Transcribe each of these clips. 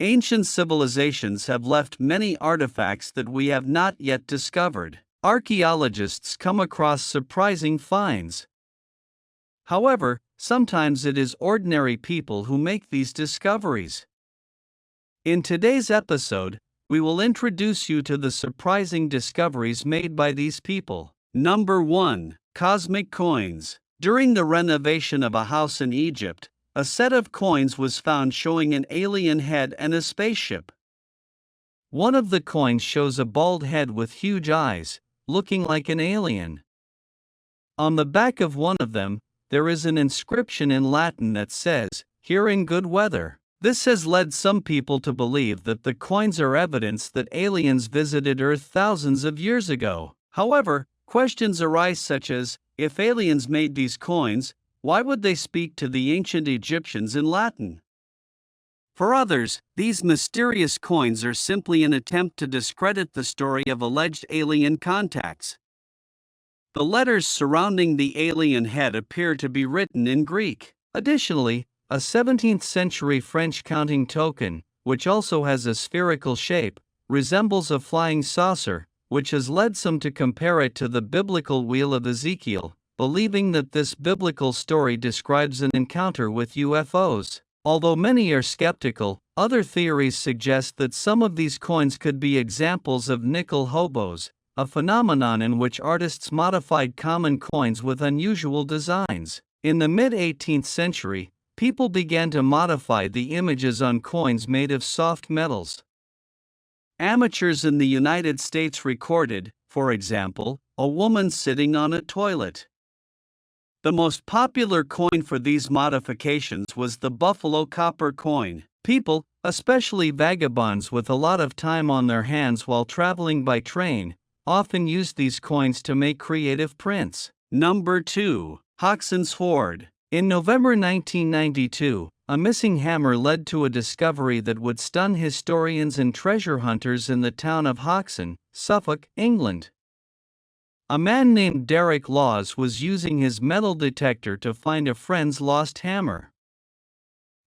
Ancient civilizations have left many artifacts that we have not yet discovered. Archaeologists come across surprising finds. However, sometimes it is ordinary people who make these discoveries. In today's episode, we will introduce you to the surprising discoveries made by these people. Number 1. Cosmic coins. During the renovation of a house in Egypt, a set of coins was found showing an alien head and a spaceship. One of the coins shows a bald head with huge eyes, looking like an alien. On the back of one of them, there is an inscription in Latin that says, "Here in good weather." This has led some people to believe that the coins are evidence that aliens visited Earth thousands of years ago. However, questions arise such as, if aliens made these coins, why would they speak to the ancient Egyptians in Latin? For others, these mysterious coins are simply an attempt to discredit the story of alleged alien contacts. The letters surrounding the alien head appear to be written in Greek. Additionally, a 17th-century French counting token, which also has a spherical shape, resembles a flying saucer, which has led some to compare it to the biblical Wheel of Ezekiel, believing that this biblical story describes an encounter with UFOs. Although many are skeptical, other theories suggest that some of these coins could be examples of nickel hobos, a phenomenon in which artists modified common coins with unusual designs. In the mid-18th century, people began to modify the images on coins made of soft metals. Amateurs in the United States recorded, for example, a woman sitting on a toilet. The most popular coin for these modifications was the Buffalo copper coin. People, especially vagabonds with a lot of time on their hands while traveling by train, often used these coins to make creative prints. Number 2. Hoxton's Hoard. In November 1992, a missing hammer led to a discovery that would stun historians and treasure hunters in the town of Hoxton, Suffolk, England. A man named Derek Laws was using his metal detector to find a friend's lost hammer.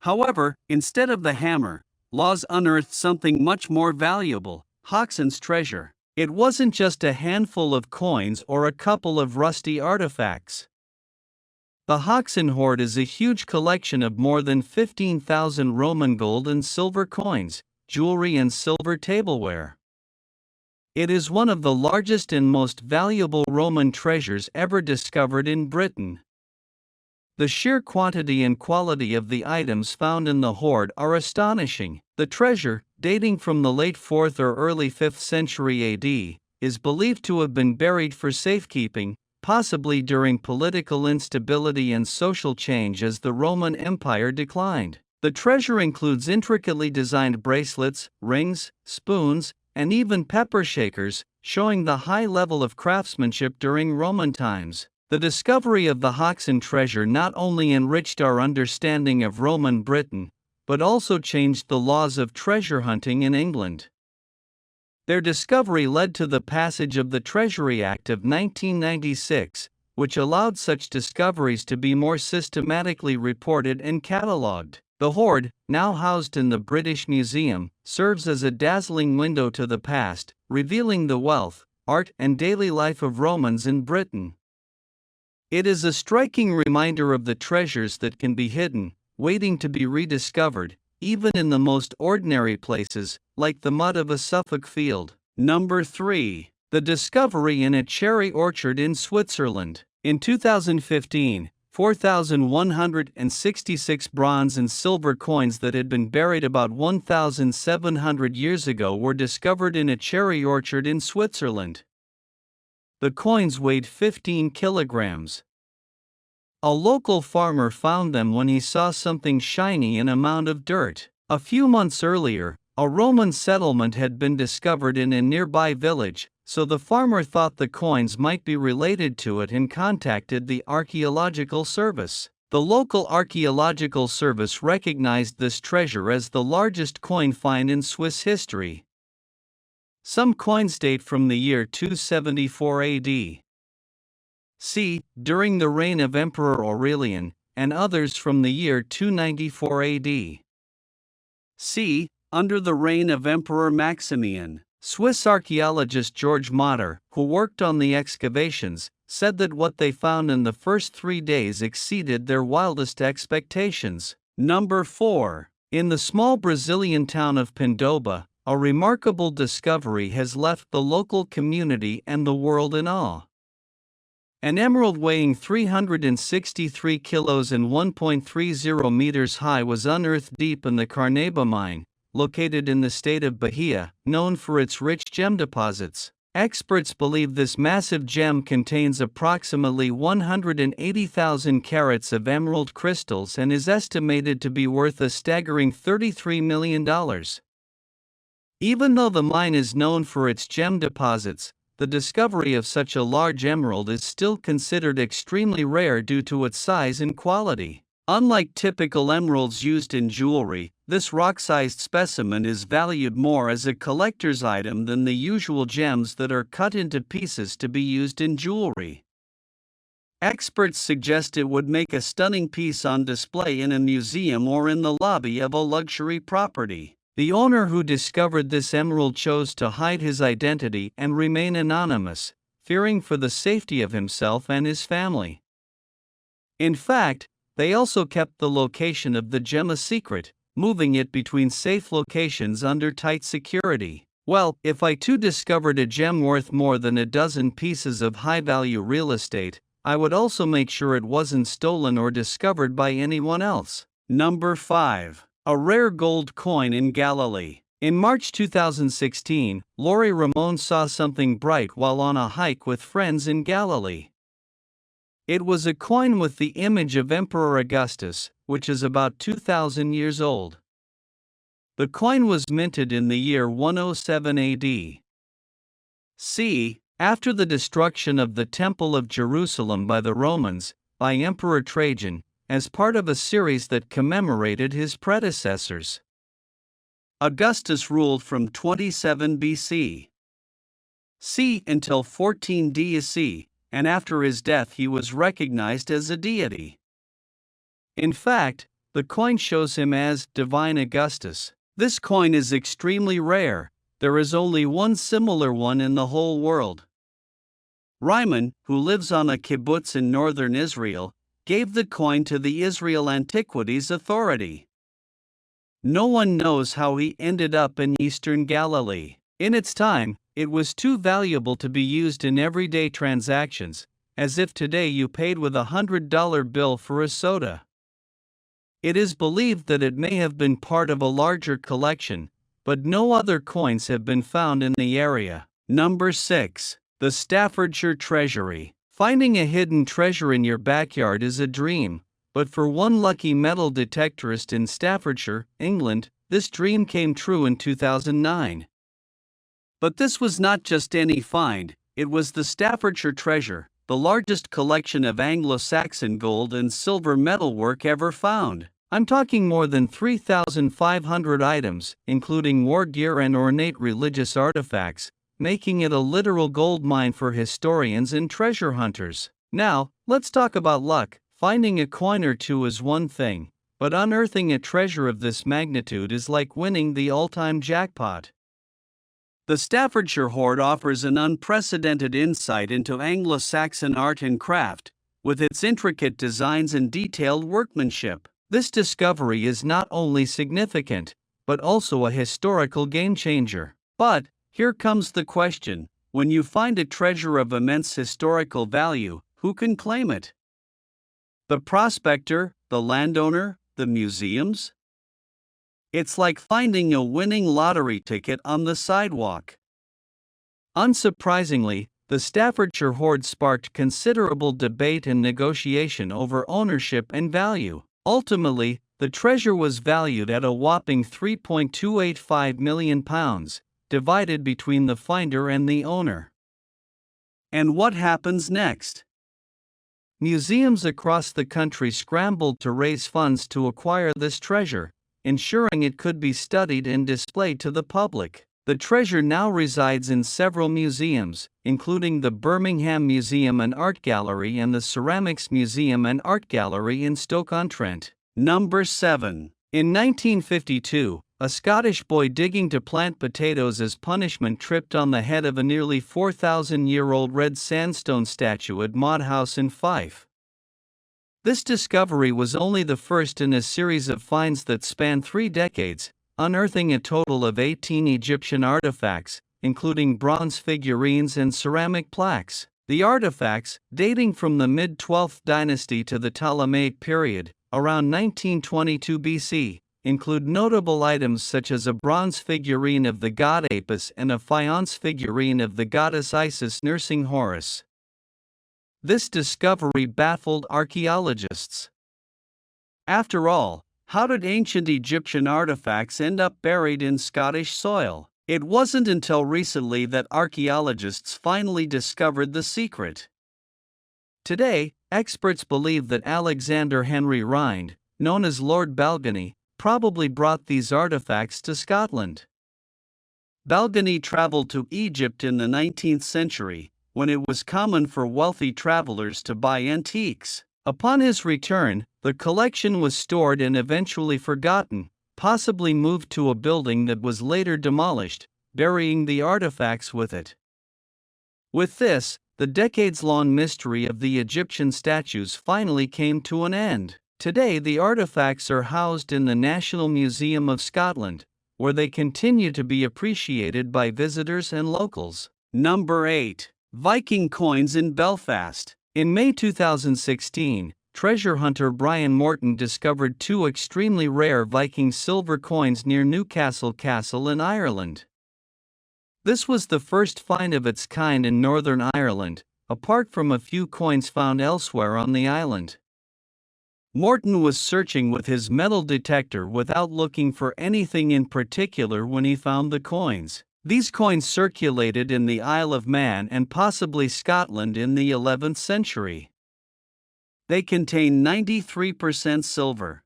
However, instead of the hammer, Laws unearthed something much more valuable: Hoxton's treasure. It wasn't just a handful of coins or a couple of rusty artifacts. The Hoxton hoard is a huge collection of more than 15,000 Roman gold and silver coins, jewelry and silver tableware. It is one of the largest and most valuable Roman treasures ever discovered in Britain. The sheer quantity and quality of the items found in the hoard are astonishing. The treasure, dating from the late 4th or early 5th century AD, is believed to have been buried for safekeeping, possibly during political instability and social change as the Roman Empire declined. The treasure includes intricately designed bracelets, rings, spoons, and even pepper shakers, showing the high level of craftsmanship during Roman times. The discovery of the Hoxton treasure not only enriched our understanding of Roman Britain, but also changed the laws of treasure hunting in England. Their discovery led to the passage of the Treasury Act of 1996, which allowed such discoveries to be more systematically reported and catalogued. The hoard, now housed in the British Museum, serves as a dazzling window to the past, revealing the wealth, art, and daily life of Romans in Britain. It is a striking reminder of the treasures that can be hidden, waiting to be rediscovered, even in the most ordinary places, like the mud of a Suffolk field. Number 3. The discovery in a cherry orchard in Switzerland. In 2015, 4,166 bronze and silver coins that had been buried about 1,700 years ago were discovered in a cherry orchard in Switzerland. The coins weighed 15 kilograms. A local farmer found them when he saw something shiny in a mound of dirt. A few months earlier, a Roman settlement had been discovered in a nearby village, so the farmer thought the coins might be related to it and contacted the Archaeological Service. The local Archaeological Service recognized this treasure as the largest coin find in Swiss history. Some coins date from the year 274 AD. C. during the reign of Emperor Aurelian, and others from the year 294 AD. C. under the reign of Emperor Maximian. Swiss archaeologist George Motter, who worked on the excavations, said that what they found in the first 3 days exceeded their wildest expectations. Number 4. In the small Brazilian town of Pindoba, a remarkable discovery has left the local community and the world in awe. An emerald weighing 363 kilos and 1.30 meters high was unearthed deep in the Carnaíba mine, located in the state of Bahia, known for its rich gem deposits. Experts believe this massive gem contains approximately 180,000 carats of emerald crystals and is estimated to be worth a staggering $33 million. Even though the mine is known for its gem deposits, the discovery of such a large emerald is still considered extremely rare due to its size and quality. Unlike typical emeralds used in jewelry, this rock-sized specimen is valued more as a collector's item than the usual gems that are cut into pieces to be used in jewelry. Experts suggest it would make a stunning piece on display in a museum or in the lobby of a luxury property. The owner who discovered this emerald chose to hide his identity and remain anonymous, fearing for the safety of himself and his family. In fact, they also kept the location of the gem a secret, moving it between safe locations under tight security. Well, if I too discovered a gem worth more than a dozen pieces of high-value real estate, I would also make sure it wasn't stolen or discovered by anyone else. Number 5. A rare gold coin in Galilee. In March 2016, Lori Ramon saw something bright while on a hike with friends in Galilee. It was a coin with the image of Emperor Augustus, which is about 2,000 years old. The coin was minted in the year 107 AD. After the destruction of the Temple of Jerusalem by the Romans, by Emperor Trajan, as part of a series that commemorated his predecessors. Augustus ruled from 27 BC until 14 DC, and after his death he was recognized as a deity. In fact, the coin shows him as Divine Augustus. This coin is extremely rare. There is only one similar one in the whole world. Ryman, who lives on a kibbutz in northern Israel, gave the coin to the Israel Antiquities Authority. No one knows how he ended up in eastern Galilee. In its time, it was too valuable to be used in everyday transactions, as if today you paid with a $100 bill for a soda. It is believed that it may have been part of a larger collection, but no other coins have been found in the area. Number 6. The Staffordshire Treasury. Finding a hidden treasure in your backyard is a dream, but for one lucky metal detectorist in Staffordshire, England, this dream came true in 2009. But this was not just any find, it was the Staffordshire Treasure, the largest collection of Anglo-Saxon gold and silver metalwork ever found. I'm talking more than 3,500 items, including war gear and ornate religious artifacts, making it a literal gold mine for historians and treasure hunters. Now, let's talk about luck. Finding a coin or two is one thing, but unearthing a treasure of this magnitude is like winning the all-time jackpot. The Staffordshire hoard offers an unprecedented insight into Anglo-Saxon art and craft, with its intricate designs and detailed workmanship. This discovery is not only significant, but also a historical game-changer. But here comes the question: when you find a treasure of immense historical value, who can claim it? The prospector, the landowner, the museums? It's like finding a winning lottery ticket on the sidewalk. Unsurprisingly, the Staffordshire hoard sparked considerable debate and negotiation over ownership and value. Ultimately, the treasure was valued at a whopping £3.285 million, divided between the finder and the owner. And what happens next? Museums across the country scrambled to raise funds to acquire this treasure, ensuring it could be studied and displayed to the public. The treasure now resides in several museums, including the Birmingham Museum and Art Gallery and the Ceramics Museum and Art Gallery in Stoke-on-Trent. Number 7. In 1952, A Scottish boy digging to plant potatoes as punishment tripped on the head of a nearly 4,000-year-old red sandstone statue at Maud House in Fife. This discovery was only the first in a series of finds that spanned 3 decades, unearthing a total of 18 Egyptian artifacts, including bronze figurines and ceramic plaques. The artifacts, dating from the mid-12th dynasty to the Ptolemaic period, around 1922 BC, include notable items such as a bronze figurine of the god Apis and a faience figurine of the goddess Isis nursing Horus. This discovery baffled archaeologists. After all, how did ancient Egyptian artifacts end up buried in Scottish soil? It wasn't until recently that archaeologists finally discovered the secret. Today, experts believe that Alexander Henry Rhind, known as Lord Balgony, probably brought these artifacts to Scotland. Balgony traveled to Egypt in the 19th century, when it was common for wealthy travelers to buy antiques. Upon his return, the collection was stored and eventually forgotten, possibly moved to a building that was later demolished, burying the artifacts with it. With this, the decades-long mystery of the Egyptian statues finally came to an end. Today, the artifacts are housed in the National Museum of Scotland, where they continue to be appreciated by visitors and locals. Number 8. Viking coins in Belfast. In May 2016, treasure hunter Brian Morton discovered 2 extremely rare Viking silver coins near Newcastle Castle in Ireland. This was the first find of its kind in Northern Ireland, apart from a few coins found elsewhere on the island. Morton was searching with his metal detector without looking for anything in particular when he found the coins. These coins circulated in the Isle of Man and possibly Scotland in the 11th century. They contain 93% silver.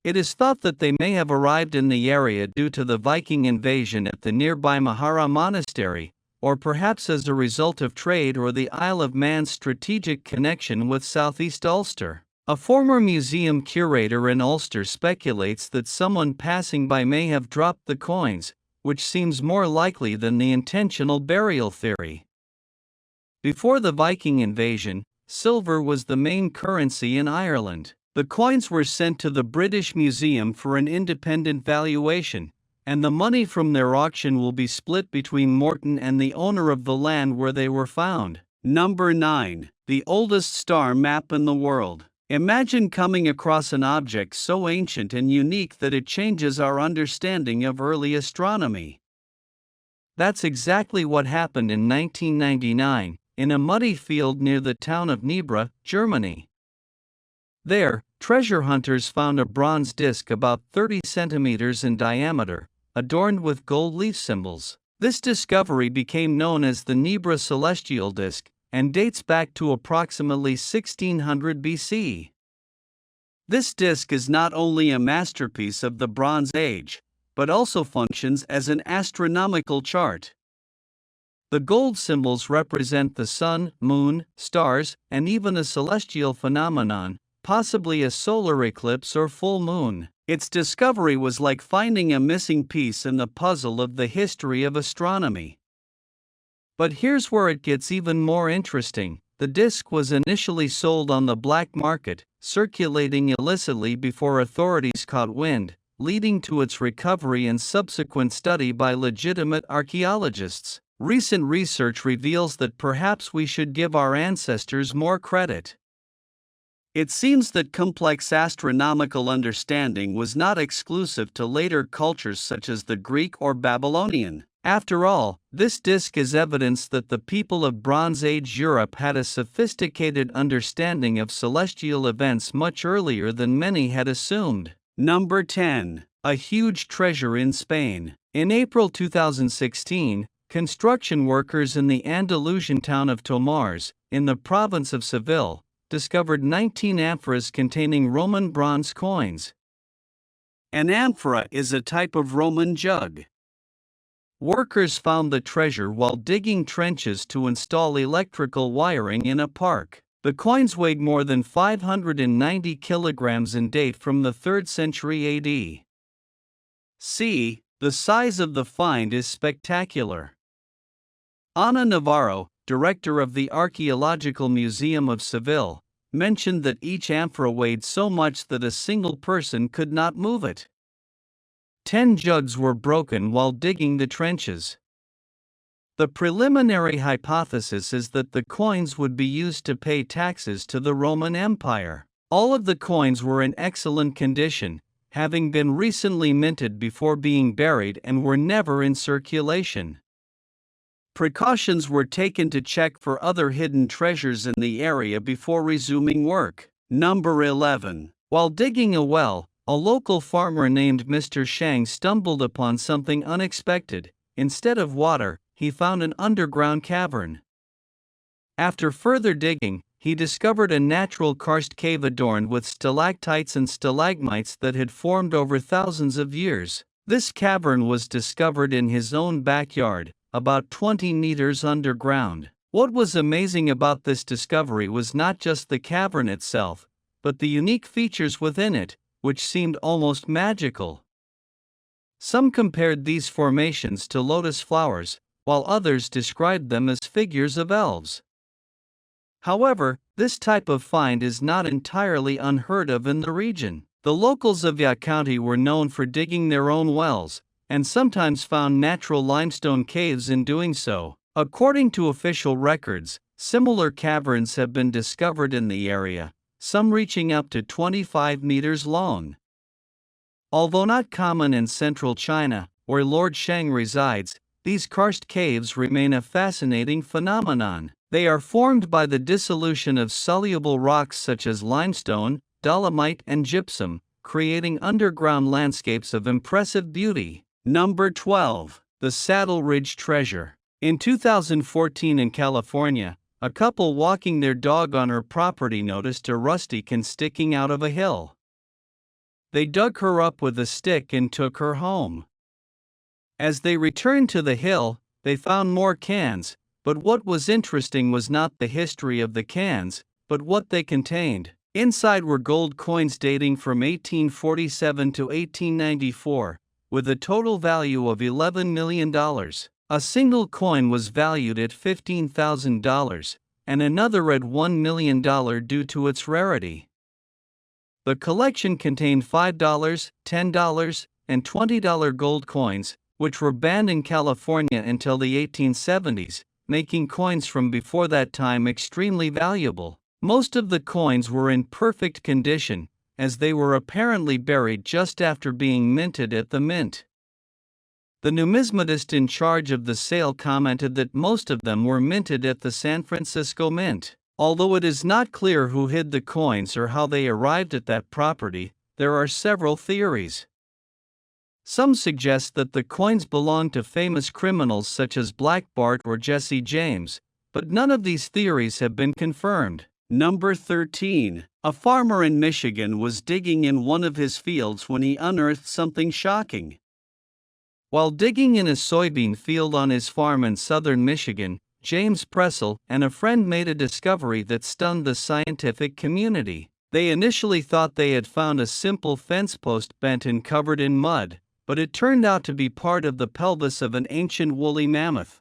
It is thought that they may have arrived in the area due to the Viking invasion at the nearby Mahara Monastery, or perhaps as a result of trade or the Isle of Man's strategic connection with southeast Ulster. A former museum curator in Ulster speculates that someone passing by may have dropped the coins, which seems more likely than the intentional burial theory. Before the Viking invasion, silver was the main currency in Ireland. The coins were sent to the British Museum for an independent valuation, and the money from their auction will be split between Morton and the owner of the land where they were found. Number 9. The oldest star map in the world. Imagine coming across an object so ancient and unique that it changes our understanding of early astronomy. That's exactly what happened in 1999, in a muddy field near the town of Nebra, Germany. There, treasure hunters found a bronze disc about 30 centimeters in diameter, adorned with gold leaf symbols. This discovery became known as the Nebra celestial disc, and dates back to approximately 1600 BC. This disc is not only a masterpiece of the Bronze Age, but also functions as an astronomical chart. The gold symbols represent the sun, moon, stars, and even a celestial phenomenon, possibly a solar eclipse or full moon. Its discovery was like finding a missing piece in the puzzle of the history of astronomy. But here's where it gets even more interesting. The disc was initially sold on the black market, circulating illicitly before authorities caught wind, leading to its recovery and subsequent study by legitimate archaeologists. Recent research reveals that perhaps we should give our ancestors more credit. It seems that complex astronomical understanding was not exclusive to later cultures such as the Greek or Babylonian. After all, this disc is evidence that the people of Bronze Age Europe had a sophisticated understanding of celestial events much earlier than many had assumed. Number 10. A huge treasure in Spain. In April 2016, construction workers in the Andalusian town of Tomars, in the province of Seville, discovered 19 amphoras containing Roman bronze coins. An amphora is a type of Roman jug. Workers found the treasure while digging trenches to install electrical wiring in a park. The coins weighed more than 590 kilograms and date from the 3rd century AD. C. The size of the find is spectacular. Ana Navarro, director of the Archaeological Museum of Seville, mentioned that each amphora weighed so much that a single person could not move it. 10 jugs were broken while digging the trenches. The preliminary hypothesis is that the coins would be used to pay taxes to the Roman Empire. All of the coins were in excellent condition, having been recently minted before being buried, and were never in circulation. Precautions were taken to check for other hidden treasures in the area before resuming work. Number 11. While digging a well, a local farmer named Mr. Shang stumbled upon something unexpected. Instead of water, he found an underground cavern. After further digging, he discovered a natural karst cave adorned with stalactites and stalagmites that had formed over thousands of years. This cavern was discovered in his own backyard, about 20 meters underground. What was amazing about this discovery was not just the cavern itself, but the unique features within it, which seemed almost magical. Some compared these formations to lotus flowers, while others described them as figures of elves. However, this type of find is not entirely unheard of in the region. The locals of Ya County were known for digging their own wells, and sometimes found natural limestone caves in doing so. According to official records, similar caverns have been discovered in the area, some reaching up to 25 meters long. Although not common in central China, where Lord Shang resides, these karst caves remain a fascinating phenomenon. They are formed by the dissolution of soluble rocks such as limestone, dolomite, and gypsum, creating underground landscapes of impressive beauty. Number 12. The Saddle Ridge Treasure. In 2014 in California, a couple walking their dog on her property noticed a rusty can sticking out of a hill. They dug her up with a stick and took her home. As they returned to the hill, they found more cans, but what was interesting was not the history of the cans, but what they contained. Inside were gold coins dating from 1847 to 1894, with a total value of $11 million. A single coin was valued at $15,000, and another at $1 million due to its rarity. The collection contained $5, $10, and $20 gold coins, which were banned in California until the 1870s, making coins from before that time extremely valuable. Most of the coins were in perfect condition, as they were apparently buried just after being minted at the mint. The numismatist in charge of the sale commented that most of them were minted at the San Francisco Mint. Although it is not clear who hid the coins or how they arrived at that property, there are several theories. Some suggest that the coins belonged to famous criminals such as Black Bart or Jesse James, but none of these theories have been confirmed. Number 13. A farmer in Michigan was digging in one of his fields when he unearthed something shocking. While digging in a soybean field on his farm in southern Michigan, James Pressel and a friend made a discovery that stunned the scientific community. They initially thought they had found a simple fence post bent and covered in mud, but it turned out to be part of the pelvis of an ancient woolly mammoth.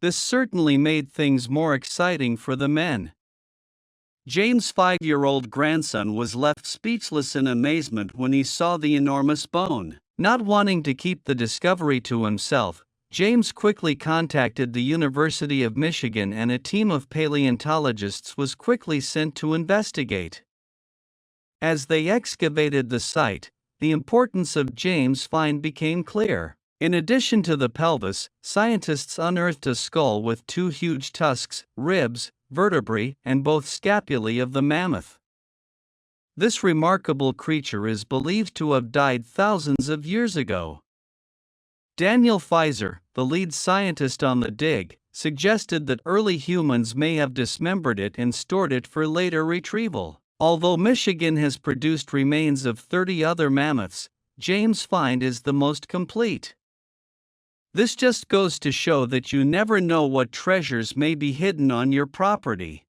This certainly made things more exciting for the men. James' 5-year-old grandson was left speechless in amazement when he saw the enormous bone. Not wanting to keep the discovery to himself, James quickly contacted the University of Michigan, and a team of paleontologists was quickly sent to investigate. As they excavated the site, the importance of James' find became clear. In addition to the pelvis, scientists unearthed a skull with 2 huge tusks, ribs, vertebrae, and both scapulae of the mammoth. This remarkable creature is believed to have died thousands of years ago. Daniel Pfizer, the lead scientist on the dig, suggested that early humans may have dismembered it and stored it for later retrieval. Although Michigan has produced remains of 30 other mammoths, James' find is the most complete. This just goes to show that you never know what treasures may be hidden on your property.